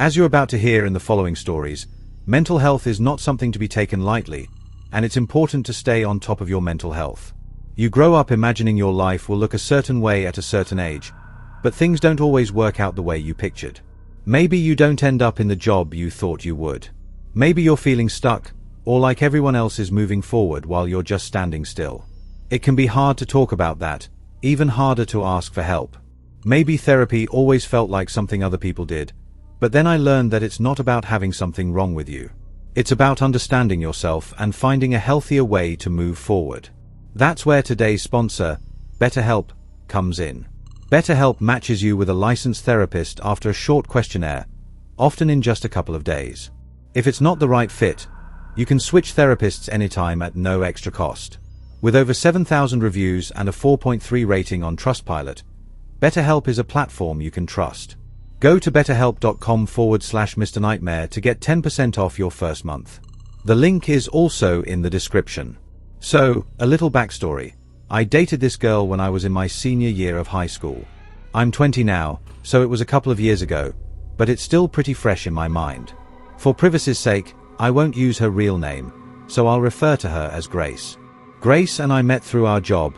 As you're about to hear in the following stories, mental health is not something to be taken lightly, and it's important to stay on top of your mental health. You grow up imagining your life will look a certain way at a certain age, but things don't always work out the way you pictured. Maybe you don't end up in the job you thought you would. Maybe you're feeling stuck, or like everyone else is moving forward while you're just standing still. It can be hard to talk about that, even harder to ask for help. Maybe therapy always felt like something other people did, but then I learned that it's not about having something wrong with you. It's about understanding yourself and finding a healthier way to move forward. That's where today's sponsor, BetterHelp, comes in. BetterHelp matches you with a licensed therapist after a short questionnaire, often in just a couple of days. If it's not the right fit, you can switch therapists anytime at no extra cost. With over 7,000 reviews and a 4.3 rating on Trustpilot, BetterHelp is a platform you can trust. Go to betterhelp.com/Mr. Nightmare to get 10% off your first month. The link is also in the description. So, a little backstory. I dated this girl when I was in my senior year of high school. I'm 20 now, so it was a couple of years ago, but it's still pretty fresh in my mind. For privacy's sake, I won't use her real name, so I'll refer to her as Grace. Grace and I met through our job,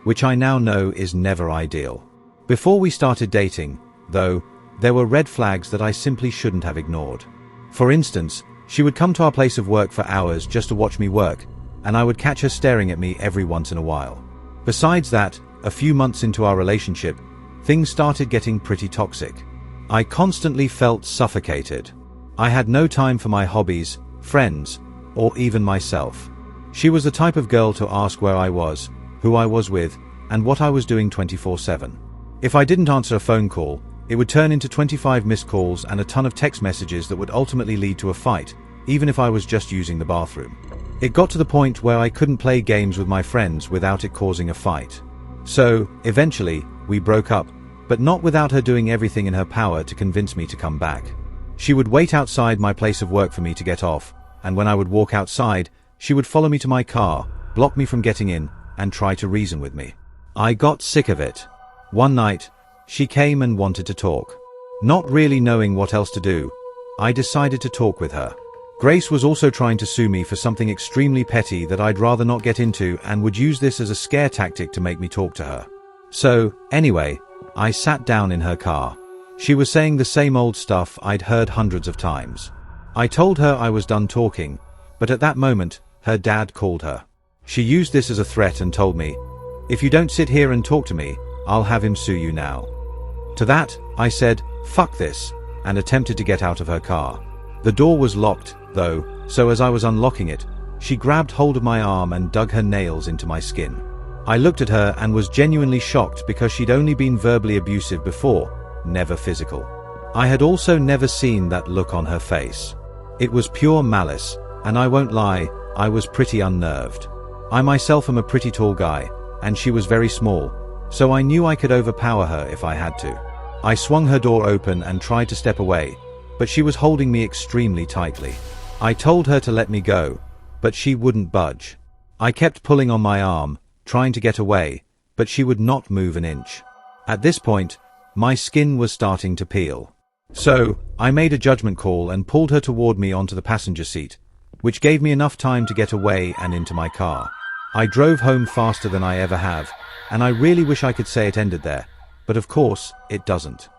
which I now know is never ideal. Before we started dating, though, there were red flags that I simply shouldn't have ignored. For instance, she would come to our place of work for hours just to watch me work, and I would catch her staring at me every once in a while. Besides that, a few months into our relationship, things started getting pretty toxic. I constantly felt suffocated. I had no time for my hobbies, friends, or even myself. She was the type of girl to ask where I was, who I was with, and what I was doing 24/7. If I didn't answer a phone call, it would turn into 25 missed calls and a ton of text messages that would ultimately lead to a fight, even if I was just using the bathroom. It got to the point where I couldn't play games with my friends without it causing a fight. So, eventually, we broke up, but not without her doing everything in her power to convince me to come back. She would wait outside my place of work for me to get off, and when I would walk outside, she would follow me to my car, block me from getting in, and try to reason with me. I got sick of it. One night, she came and wanted to talk. Not really knowing what else to do, I decided to talk with her. Grace was also trying to sue me for something extremely petty that I'd rather not get into and would use this as a scare tactic to make me talk to her. So, anyway, I sat down in her car. She was saying the same old stuff I'd heard hundreds of times. I told her I was done talking, but at that moment, her dad called her. She used this as a threat and told me, "If you don't sit here and talk to me, I'll have him sue you now." To that, I said, "Fuck this," and attempted to get out of her car. The door was locked, though, so as I was unlocking it, she grabbed hold of my arm and dug her nails into my skin. I looked at her and was genuinely shocked because she'd only been verbally abusive before, never physical. I had also never seen that look on her face. It was pure malice, and I won't lie, I was pretty unnerved. I myself am a pretty tall guy, and she was very small, so I knew I could overpower her if I had to. I swung her door open and tried to step away, but she was holding me extremely tightly. I told her to let me go, but she wouldn't budge. I kept pulling on my arm, trying to get away, but she would not move an inch. At this point, my skin was starting to peel. So, I made a judgment call and pulled her toward me onto the passenger seat, which gave me enough time to get away and into my car. I drove home faster than I ever have, and I really wish I could say it ended there, but of course, it doesn't.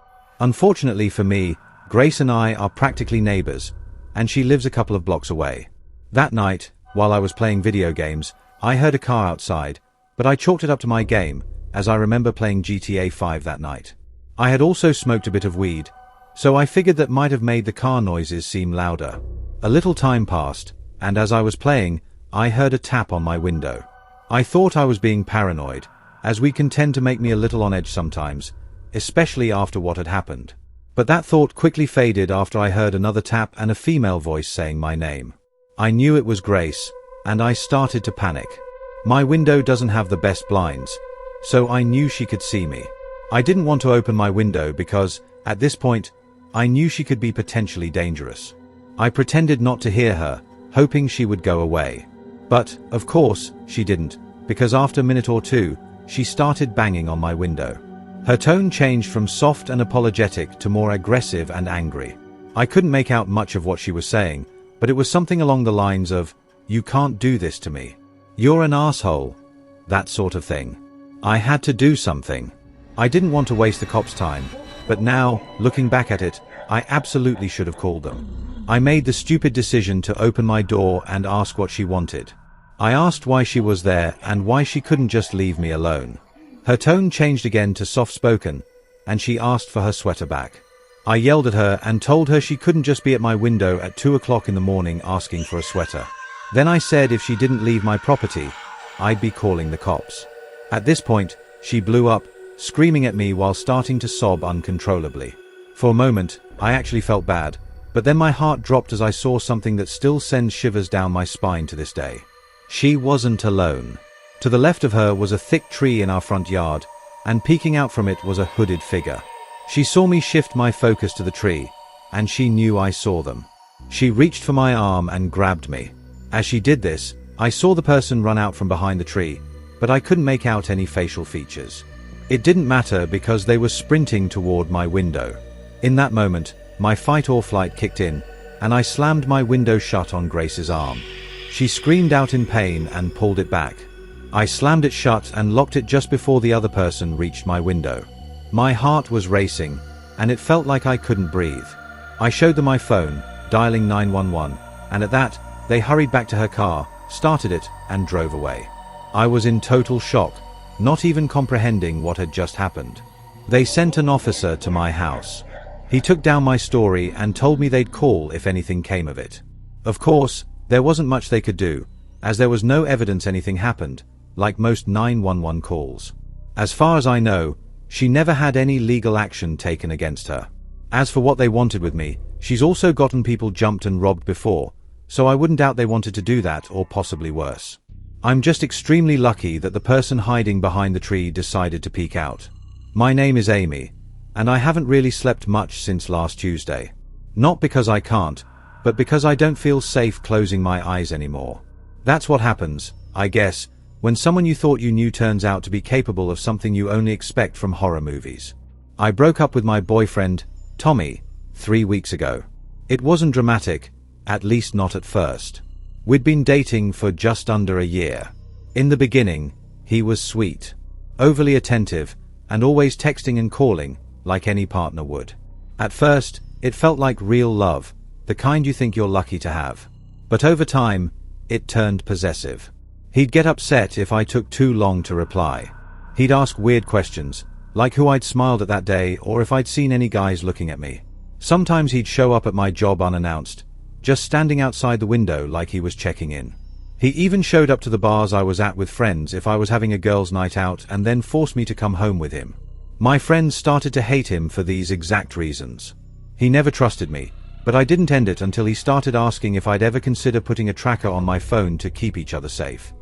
Unfortunately for me, Grace and I are practically neighbors, and she lives a couple of blocks away. That night, while I was playing video games, I heard a car outside, but I chalked it up to my game, as I remember playing GTA 5 that night. I had also smoked a bit of weed, so I figured that might have made the car noises seem louder. A little time passed, and as I was playing, I heard a tap on my window. I thought I was being paranoid, as we can tend to make me a little on edge sometimes, especially after what had happened. But that thought quickly faded after I heard another tap and a female voice saying my name. I knew it was Grace, and I started to panic. My window doesn't have the best blinds, so I knew she could see me. I didn't want to open my window because, at this point, I knew she could be potentially dangerous. I pretended not to hear her, hoping she would go away. But, of course, she didn't, because after a minute or two, she started banging on my window. Her tone changed from soft and apologetic to more aggressive and angry. I couldn't make out much of what she was saying, but it was something along the lines of, "You can't do this to me. You're an asshole." That sort of thing. I had to do something. I didn't want to waste the cops' time, but now, looking back at it, I absolutely should have called them. I made the stupid decision to open my door and ask what she wanted. I asked why she was there and why she couldn't just leave me alone. Her tone changed again to soft-spoken, and she asked for her sweater back. I yelled at her and told her she couldn't just be at my window at 2 o'clock in the morning asking for a sweater. Then I said if she didn't leave my property, I'd be calling the cops. At this point, she blew up, screaming at me while starting to sob uncontrollably. For a moment, I actually felt bad, but then my heart dropped as I saw something that still sends shivers down my spine to this day. She wasn't alone. To the left of her was a thick tree in our front yard, and peeking out from it was a hooded figure. She saw me shift my focus to the tree, and she knew I saw them. She reached for my arm and grabbed me. As she did this, I saw the person run out from behind the tree, but I couldn't make out any facial features. It didn't matter because they were sprinting toward my window. In that moment, my fight or flight kicked in, and I slammed my window shut on Grace's arm. She screamed out in pain and pulled it back. I slammed it shut and locked it just before the other person reached my window. My heart was racing, and it felt like I couldn't breathe. I showed them my phone, dialing 911, and at that, they hurried back to her car, started it, and drove away. I was in total shock, not even comprehending what had just happened. They sent an officer to my house. He took down my story and told me they'd call if anything came of it. Of course, there wasn't much they could do, as there was no evidence anything happened, like most 911 calls. As far as I know, she never had any legal action taken against her. As for what they wanted with me, she's also gotten people jumped and robbed before, so I wouldn't doubt they wanted to do that or possibly worse. I'm just extremely lucky that the person hiding behind the tree decided to peek out. My name is Amy, and I haven't really slept much since last Tuesday. Not because I can't, but because I don't feel safe closing my eyes anymore. That's what happens, I guess, when someone you thought you knew turns out to be capable of something you only expect from horror movies. I broke up with my boyfriend, Tommy, 3 weeks ago. It wasn't dramatic, at least not at first. We'd been dating for just under a year. In the beginning, he was sweet, overly attentive, and always texting and calling, like any partner would. At first, it felt like real love, the kind you think you're lucky to have. But over time, it turned possessive. He'd get upset if I took too long to reply. He'd ask weird questions, like who I'd smiled at that day or if I'd seen any guys looking at me. Sometimes he'd show up at my job unannounced, just standing outside the window like he was checking in. He even showed up to the bars I was at with friends if I was having a girls' night out and then forced me to come home with him. My friends started to hate him for these exact reasons. He never trusted me, but I didn't end it until he started asking if I'd ever consider putting a tracker on my phone to keep each other safe.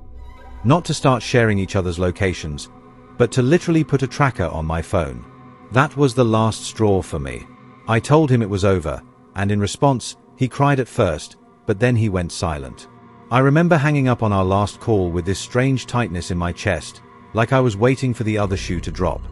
Not to start sharing each other's locations, but to literally put a tracker on my phone. That was the last straw for me. I told him it was over, and in response, he cried at first, but then he went silent. I remember hanging up on our last call with this strange tightness in my chest, like I was waiting for the other shoe to drop.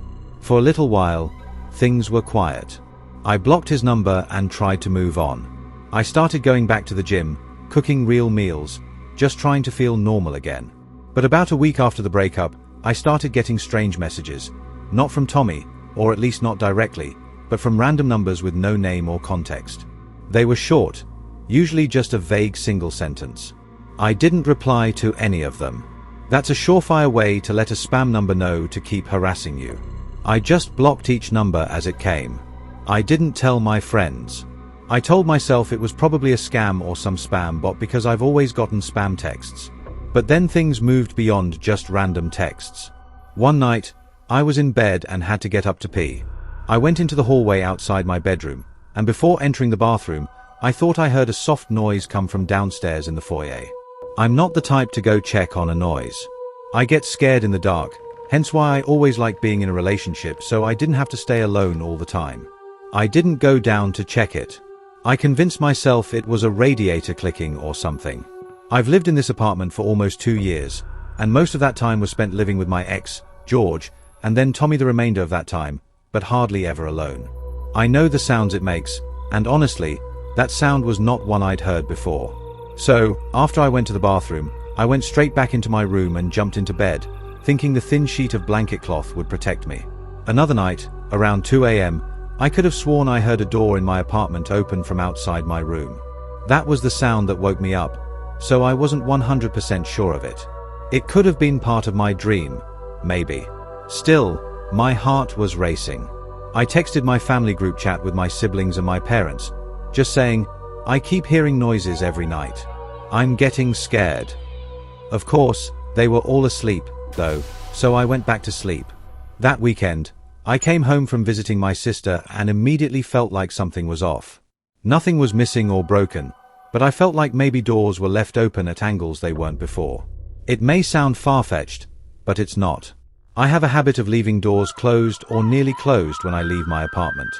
For a little while, things were quiet. I blocked his number and tried to move on. I started going back to the gym, cooking real meals, just trying to feel normal again. But about a week after the breakup, I started getting strange messages, not from Tommy, or at least not directly, but from random numbers with no name or context. They were short, usually just a vague single sentence. I didn't reply to any of them. That's a surefire way to let a spam number know to keep harassing you. I just blocked each number as it came. I didn't tell my friends. I told myself it was probably a scam or some spam bot because I've always gotten spam texts. But then things moved beyond just random texts. One night, I was in bed and had to get up to pee. I went into the hallway outside my bedroom, and before entering the bathroom, I thought I heard a soft noise come from downstairs in the foyer. I'm not the type to go check on a noise. I get scared in the dark, hence why I always like being in a relationship so I didn't have to stay alone all the time. I didn't go down to check it. I convinced myself it was a radiator clicking or something. I've lived in this apartment for almost 2 years, and most of that time was spent living with my ex, George, and then Tommy the remainder of that time, but hardly ever alone. I know the sounds it makes, and honestly, That sound was not one I'd heard before. So, after I went to the bathroom, I went straight back into my room and jumped into bed, thinking the thin sheet of blanket cloth would protect me. Another night, around 2 a.m., I could have sworn I heard a door in my apartment open from outside my room. That was the sound that woke me up, so I wasn't 100% sure of it. It could have been part of my dream, maybe. Still, my heart was racing. I texted my family group chat with my siblings and my parents, just saying, I keep hearing noises every night. I'm getting scared. Of course, they were all asleep, though, so I went back to sleep. That weekend, I came home from visiting my sister and immediately felt like something was off. Nothing was missing or broken, but I felt like maybe doors were left open at angles they weren't before. It may sound far-fetched, but it's not. I have a habit of leaving doors closed or nearly closed when I leave my apartment.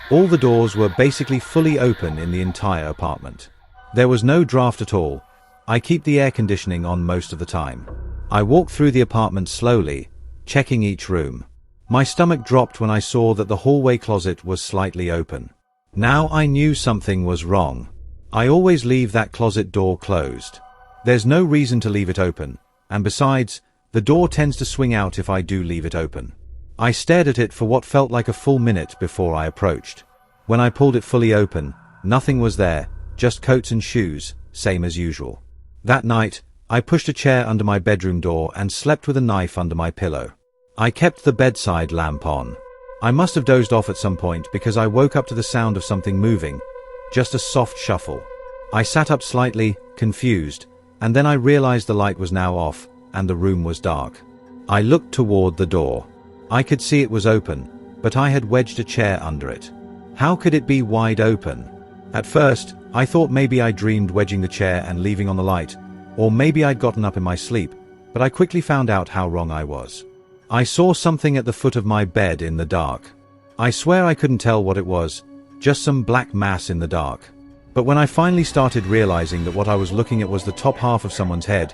All the doors were basically fully open in the entire apartment. There was no draft at all. I keep the air conditioning on most of the time. I walked through the apartment slowly, checking each room. My stomach dropped when I saw that the hallway closet was slightly open. Now I knew something was wrong. I always leave that closet door closed. There's no reason to leave it open, and besides, the door tends to swing out if I do leave it open. I stared at it for what felt like a full minute before I approached. When I pulled it fully open, nothing was there, just coats and shoes, same as usual. That night, I pushed a chair under my bedroom door and slept with a knife under my pillow. I kept the bedside lamp on. I must have dozed off at some point because I woke up to the sound of something moving, just a soft shuffle. I sat up slightly, confused, and then I realized the light was now off, and the room was dark. I looked toward the door. I could see it was open, but I had wedged a chair under it. How could it be wide open? At first, I thought maybe I dreamed wedging the chair and leaving on the light, or maybe I'd gotten up in my sleep, but I quickly found out how wrong I was. I saw something at the foot of my bed in the dark. I swear I couldn't tell what it was, just some black mass in the dark. But when I finally started realizing that what I was looking at was the top half of someone's head,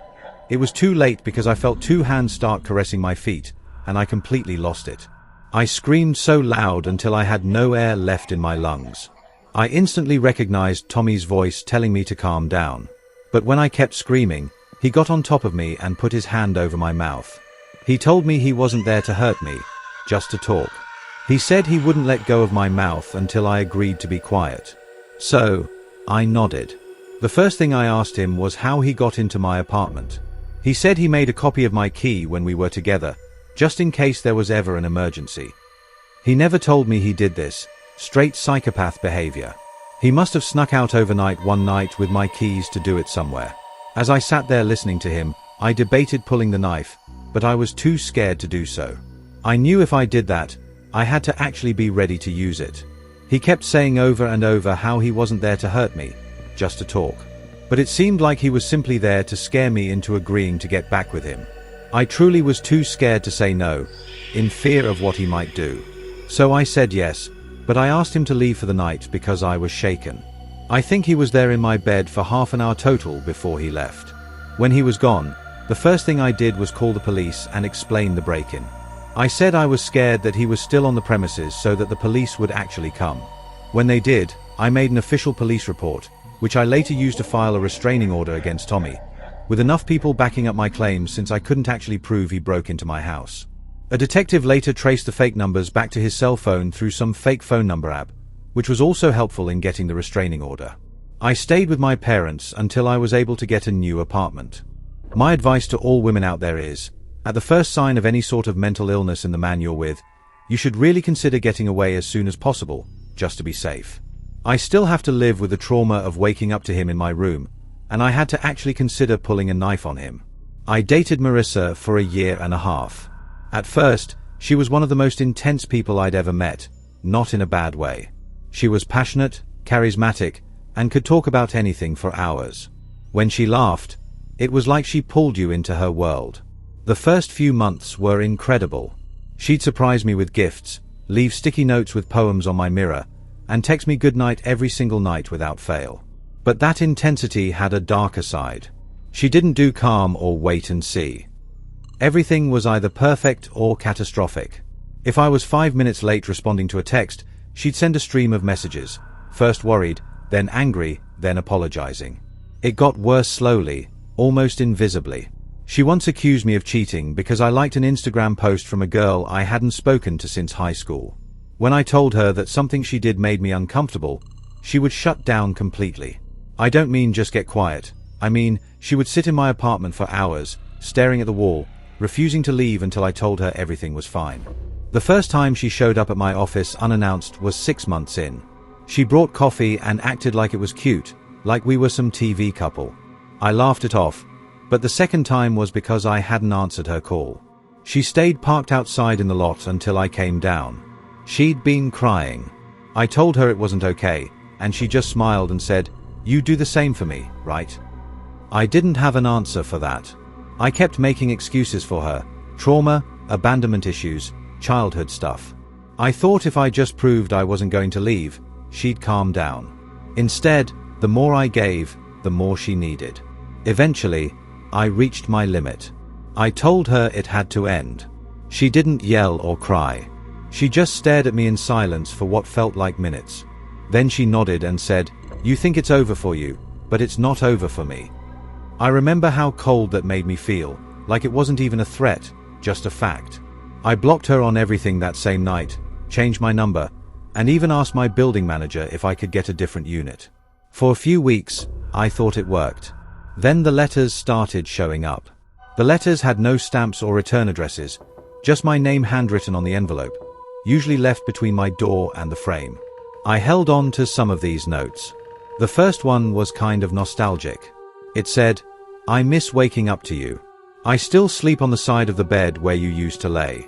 it was too late because I felt two hands start caressing my feet, and I completely lost it. I screamed so loud until I had no air left in my lungs. I instantly recognized Tommy's voice telling me to calm down. But when I kept screaming, he got on top of me and put his hand over my mouth. He told me he wasn't there to hurt me, just to talk. He said he wouldn't let go of my mouth until I agreed to be quiet. So, I nodded. The first thing I asked him was how he got into my apartment. He said he made a copy of my key when we were together, just in case there was ever an emergency. He never told me he did this, straight psychopath behavior. He must have snuck out overnight one night with my keys to do it somewhere. As I sat there listening to him, I debated pulling the knife, but I was too scared to do so. I knew if I did that, I had to actually be ready to use it. He kept saying over and over how he wasn't there to hurt me, just to talk. But it seemed like he was simply there to scare me into agreeing to get back with him. I truly was too scared to say no, in fear of what he might do. So I said yes, but I asked him to leave for the night because I was shaken. I think he was there in my bed for half an hour total before he left. When he was gone, the first thing I did was call the police and explain the break-in. I said I was scared that he was still on the premises so that the police would actually come. When they did, I made an official police report, which I later used to file a restraining order against Tommy, with enough people backing up my claims since I couldn't actually prove he broke into my house. A detective later traced the fake numbers back to his cell phone through some fake phone number app, which was also helpful in getting the restraining order. I stayed with my parents until I was able to get a new apartment. My advice to all women out there is, at the first sign of any sort of mental illness in the man you're with, you should really consider getting away as soon as possible, just to be safe. I still have to live with the trauma of waking up to him in my room, and I had to actually consider pulling a knife on him. I dated Marissa for a year and a half. At first, she was one of the most intense people I'd ever met, not in a bad way. She was passionate, charismatic, and could talk about anything for hours. When she laughed, it was like she pulled you into her world. The first few months were incredible. She'd surprise me with gifts, leave sticky notes with poems on my mirror, and text me goodnight every single night without fail. But that intensity had a darker side. She didn't do calm or wait and see. Everything was either perfect or catastrophic. If I was 5 minutes late responding to a text, she'd send a stream of messages, first worried, then angry, then apologizing. It got worse slowly, almost invisibly. She once accused me of cheating because I liked an Instagram post from a girl I hadn't spoken to since high school. When I told her that something she did made me uncomfortable, she would shut down completely. I don't mean just get quiet. I mean, she would sit in my apartment for hours, staring at the wall, refusing to leave until I told her everything was fine. The first time she showed up at my office unannounced was 6 months in. She brought coffee and acted like it was cute, like we were some TV couple. I laughed it off, but the second time was because I hadn't answered her call. She stayed parked outside in the lot until I came down. She'd been crying. I told her it wasn't okay, and she just smiled and said, "You do the same for me, right?" I didn't have an answer for that. I kept making excuses for her: trauma, abandonment issues, childhood stuff. I thought if I just proved I wasn't going to leave, she'd calm down. Instead, the more I gave, the more she needed. Eventually, I reached my limit. I told her it had to end. She didn't yell or cry. She just stared at me in silence for what felt like minutes. Then she nodded and said, "You think it's over for you, but it's not over for me." I remember how cold that made me feel, like it wasn't even a threat, just a fact. I blocked her on everything that same night, changed my number, and even asked my building manager if I could get a different unit. For a few weeks, I thought it worked. Then the letters started showing up. The letters had no stamps or return addresses, just my name handwritten on the envelope, usually left between my door and the frame. I held on to some of these notes. The first one was kind of nostalgic. It said, "I miss waking up to you. I still sleep on the side of the bed where you used to lay."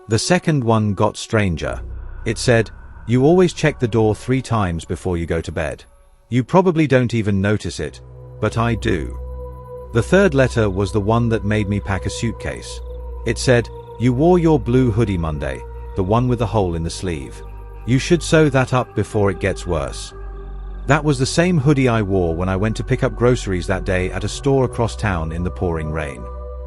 The second one got stranger. It said, "You always check the door 3 times before you go to bed. You probably don't even notice it, but I do." The third letter was the one that made me pack a suitcase. It said, "You wore your blue hoodie Monday, the one with the hole in the sleeve. You should sew that up before it gets worse." That was the same hoodie I wore when I went to pick up groceries that day at a store across town in the pouring rain.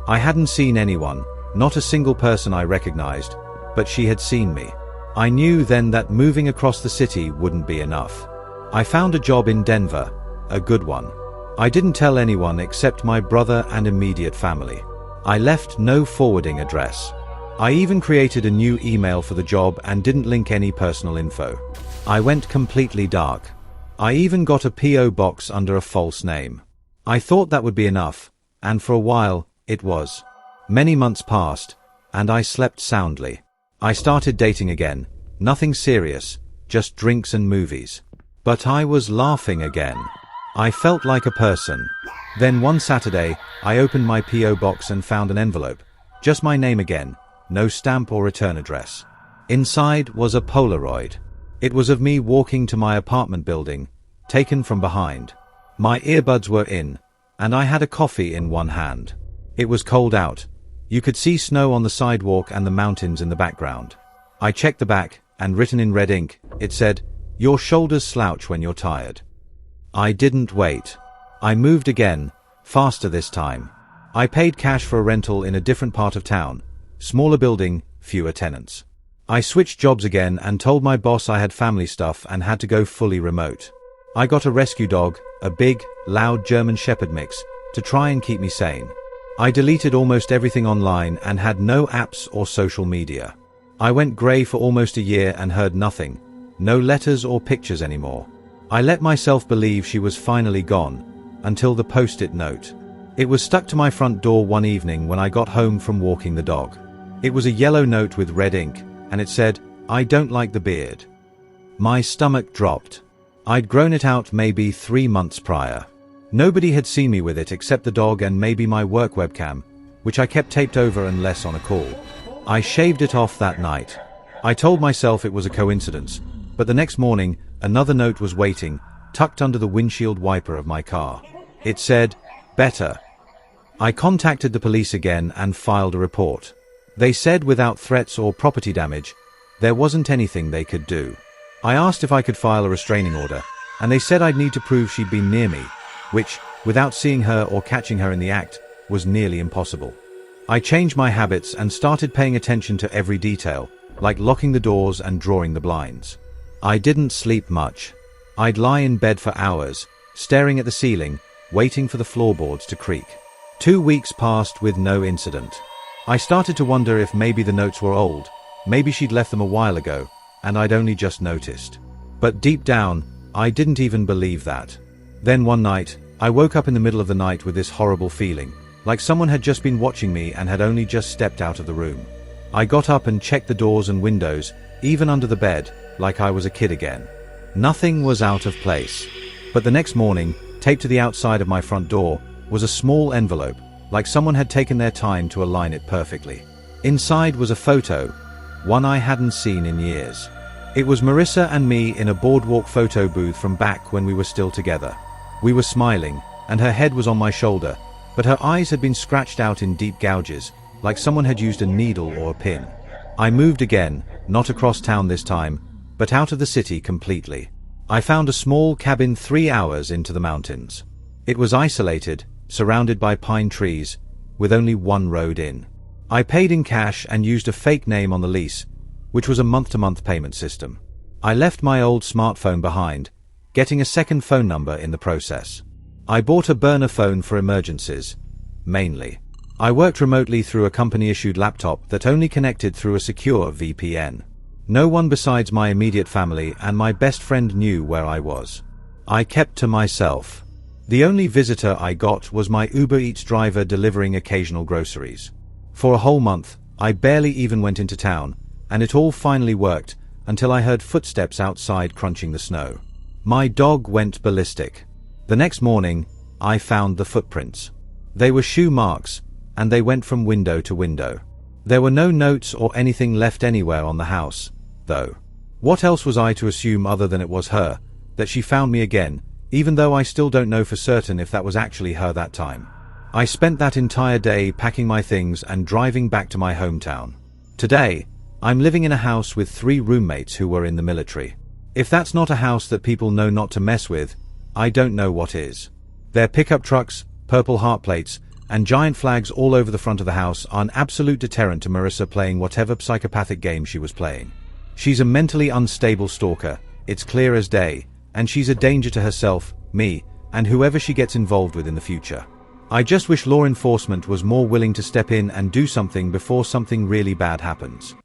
I hadn't seen anyone, not a single person I recognized, but she had seen me. I knew then that moving across the city wouldn't be enough. I found a job in Denver, a good one. I didn't tell anyone except my brother and immediate family. I left no forwarding address. I even created a new email for the job and didn't link any personal info. I went completely dark. I even got a P.O. box under a false name. I thought that would be enough, and for a while, it was. Many months passed, and I slept soundly. I started dating again, nothing serious, just drinks and movies. But I was laughing again. I felt like a person. Then one Saturday, I opened my P.O. box and found an envelope. Just my name again, no stamp or return address. Inside was a Polaroid. It was of me walking to my apartment building, taken from behind. My earbuds were in, and I had a coffee in one hand. It was cold out. You could see snow on the sidewalk and the mountains in the background. I checked the back, and written in red ink, it said, "Your shoulders slouch when you're tired." I didn't wait. I moved again, faster this time. I paid cash for a rental in a different part of town, smaller building, fewer tenants. I switched jobs again and told my boss I had family stuff and had to go fully remote. I got a rescue dog, a big, loud German Shepherd mix, to try and keep me sane. I deleted almost everything online and had no apps or social media. I went grey for almost a year and heard nothing, no letters or pictures anymore. I let myself believe she was finally gone, until the post-it note. It was stuck to my front door one evening when I got home from walking the dog. It was a yellow note with red ink, and it said, "I don't like the beard." My stomach dropped. I'd grown it out maybe 3 months prior. Nobody had seen me with it except the dog and maybe my work webcam, which I kept taped over unless on a call. I shaved it off that night. I told myself it was a coincidence, but the next morning, another note was waiting, tucked under the windshield wiper of my car. It said, "Better." I contacted the police again and filed a report. They said without threats or property damage, there wasn't anything they could do. I asked if I could file a restraining order, and they said I'd need to prove she'd been near me, which, without seeing her or catching her in the act, was nearly impossible. I changed my habits and started paying attention to every detail, like locking the doors and drawing the blinds. I didn't sleep much. I'd lie in bed for hours, staring at the ceiling, waiting for the floorboards to creak. 2 weeks passed with no incident. I started to wonder if maybe the notes were old, maybe she'd left them a while ago, and I'd only just noticed. But deep down, I didn't even believe that. Then one night, I woke up in the middle of the night with this horrible feeling, like someone had just been watching me and had only just stepped out of the room. I got up and checked the doors and windows, even under the bed, like I was a kid again. Nothing was out of place. But the next morning, taped to the outside of my front door, was a small envelope, like someone had taken their time to align it perfectly. Inside was a photo, one I hadn't seen in years. It was Marissa and me in a boardwalk photo booth from back when we were still together. We were smiling, and her head was on my shoulder, but her eyes had been scratched out in deep gouges, like someone had used a needle or a pin. I moved again, not across town this time, but out of the city completely. I found a small cabin 3 hours into the mountains. It was isolated, surrounded by pine trees, with only one road in. I paid in cash and used a fake name on the lease, which was a month-to-month payment system. I left my old smartphone behind, getting a second phone number in the process. I bought a burner phone for emergencies, mainly. I worked remotely through a company-issued laptop that only connected through a secure VPN. No one besides my immediate family and my best friend knew where I was. I kept to myself. The only visitor I got was my Uber Eats driver delivering occasional groceries. For a whole month, I barely even went into town, and it all finally worked until I heard footsteps outside crunching the snow. My dog went ballistic. The next morning, I found the footprints. They were shoe marks, and they went from window to window. There were no notes or anything left anywhere on the house, though. What else was I to assume other than it was her, that she found me again, even though I still don't know for certain if that was actually her that time. I spent that entire day packing my things and driving back to my hometown. Today, I'm living in a house with 3 roommates who were in the military. If that's not a house that people know not to mess with, I don't know what is. Their pickup trucks, purple heart plates, and giant flags all over the front of the house are an absolute deterrent to Marissa playing whatever psychopathic game she was playing. She's a mentally unstable stalker, it's clear as day, and she's a danger to herself, me, and whoever she gets involved with in the future. I just wish law enforcement was more willing to step in and do something before something really bad happens.